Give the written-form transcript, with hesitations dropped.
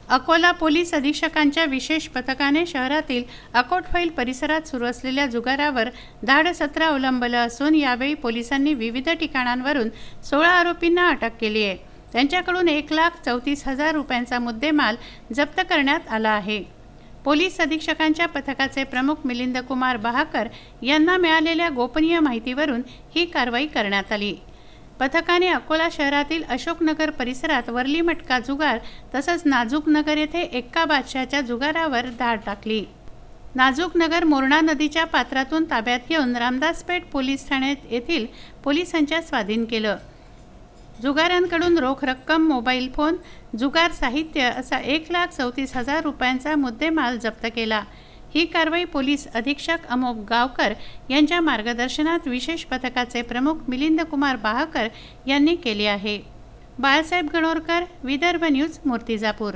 Akola police अधीक्षकांच्या विशेष पथकाने शहरातील अकोटफैल परिसरात सुरू असलेल्या जुगारावर धाडसत्र अवलंबलं असून यावेळी पोलिसांनी विविध ठिकाणांवरून 16 आरोपींना अटक केली आहे। त्यांच्याकडून 1,34,000 रुपयांचा मुद्देमाल जप्त करण्यात आला आहे। पोलीस अधीक्षकांच्या पथकाचे प्रमुख मिलिंद कुमार बहाकर यांना मिळालेल्या गोपनीय माहितीवरून ही कारवाई करण्यात आली। पथकाने अकोला शहरातील अशोकनगर परिसरात वर्ली मटका जुगार तसंच नाजूक नगर येथे एक्का बादशाहच्या जुगारावर धाड टाकली। नाजूक नगर मोरणा नदीच्या पात्रातून ताब्यात घेऊन रामदासपेठ पोलीस ठाण्यात येथील पोलिसांच्या स्वाधीन केलं। जुगारांकडून रोख रक्कम, मोबाईल फोन, जुगार साहित्य असा 1,34,000 रुपयांचा मुद्देमाल जप्त केला। ही कारवाई पोलीस अधीक्षक अमोघ गावकर यांच्या मार्गदर्शनात विशेष पथकाचे प्रमुख मिलिंद कुमार बहाकर यांनी केली आहे। बाळासाहेब गणोरकर, विदर्भ न्यूज, मूर्तिजापूर।